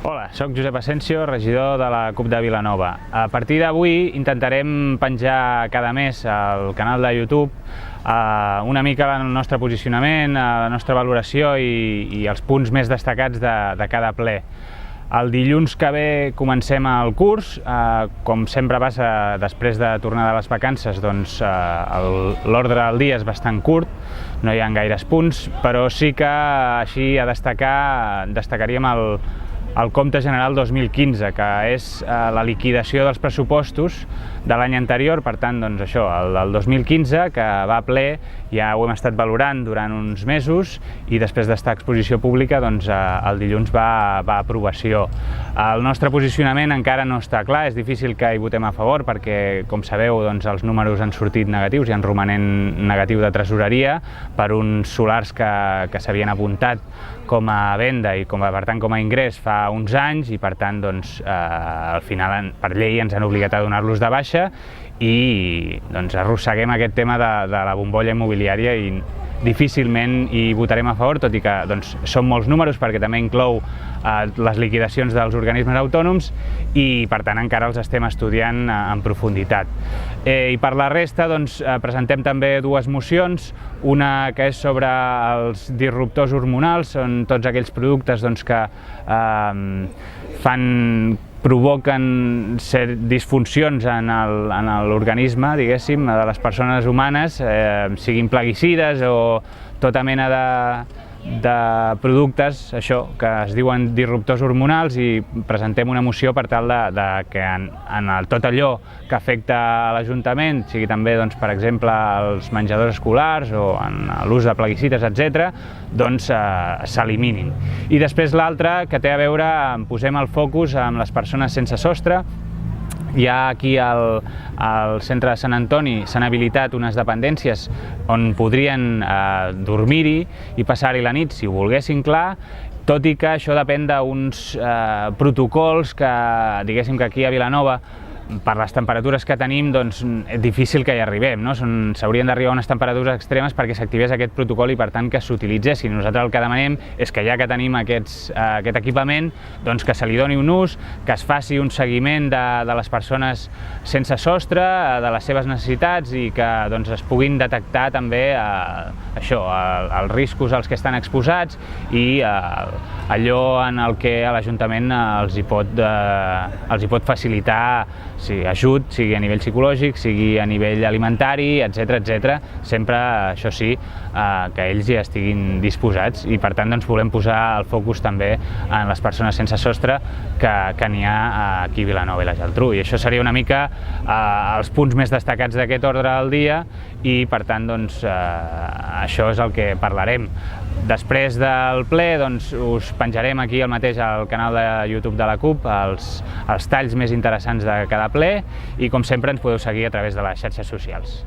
Hola, soc Josep Asensio, regidor de la CUP de Vilanova. A partir d'avui intentarem penjar cada mes al canal de YouTube una mica el nostre posicionament, la nostra valoració i els punts més destacats de cada ple. El dilluns que ve comencem el curs, com sempre passa després de tornar de les vacances, doncs l'ordre del dia és bastant curt, no hi ha gaires punts, però sí que així a destacaríem el compte general 2015, que és la liquidació dels pressupostos de l'any anterior. Per tant, doncs això, el 2015, que va a ple, ja ho hem estat valorant durant uns mesos i després d'estar a exposició pública, doncs el dilluns va a aprovació. El nostre posicionament encara no està clar, és difícil que hi votem a favor perquè, com sabeu, doncs els números han sortit negatius, hi ha un romanent negatiu de tresoreria per uns solars que s'havien apuntat com a venda i per tant com a ingrés fa uns anys i per tant doncs, al final per llei ens han obligat a donar-los de baixa i doncs, arrosseguem aquest tema de la bombolla immobiliària i difícilment hi votarem a favor, tot i que doncs, són molts números perquè també inclou les liquidacions dels organismes autònoms i per tant encara els estem estudiant en profunditat. I per la resta doncs, presentem també dues mocions, una que és sobre els disruptors hormonals, són tots aquells productes doncs, que provoquen disfuncions en l'organisme, diguéssim, de les persones humanes, siguin plaguicides o tota mena de productes, això, que es diuen disruptors hormonals, i presentem una moció per tal que en tot allò que afecta a l'Ajuntament, sigui també, doncs, per exemple, els menjadors escolars o en l'ús de plaguicides, etc., doncs s'eliminin. I després l'altra, que té a veure, posem el focus en les persones sense sostre. Ja aquí al centre de Sant Antoni s'han habilitat unes dependències on podrien dormir-hi i passar-hi la nit si ho volguessin, clar, tot i que això depèn d'uns protocols que, diguéssim, que aquí a Vilanova, per les temperatures que tenim, doncs és difícil que hi arribem, no? S'haurien d'arribar a unes temperatures extremes perquè s'activés aquest protocol i per tant que s'utilitzessin. Nosaltres el que demanem és que ja que tenim aquest equipament, doncs que se li doni un ús, que es faci un seguiment de les persones sense sostre, de les seves necessitats i que doncs, es puguin detectar també això, els riscos als que estan exposats i allò en el que l'Ajuntament els hi pot facilitar ajut, sigui a nivell psicològic, sigui a nivell alimentari, etc. Sempre, això sí, que ells hi estiguin disposats i per tant doncs, volem posar el focus també en les persones sense sostre que n'hi ha aquí a Vilanova i la Geltrú. I això seria una mica els punts més destacats d'aquest ordre del dia i per tant doncs, això és el que parlarem. Després del ple doncs, us penjarem aquí al mateix al canal de YouTube de la CUP els talls més interessants de cada ple i com sempre ens podeu seguir a través de les xarxes socials.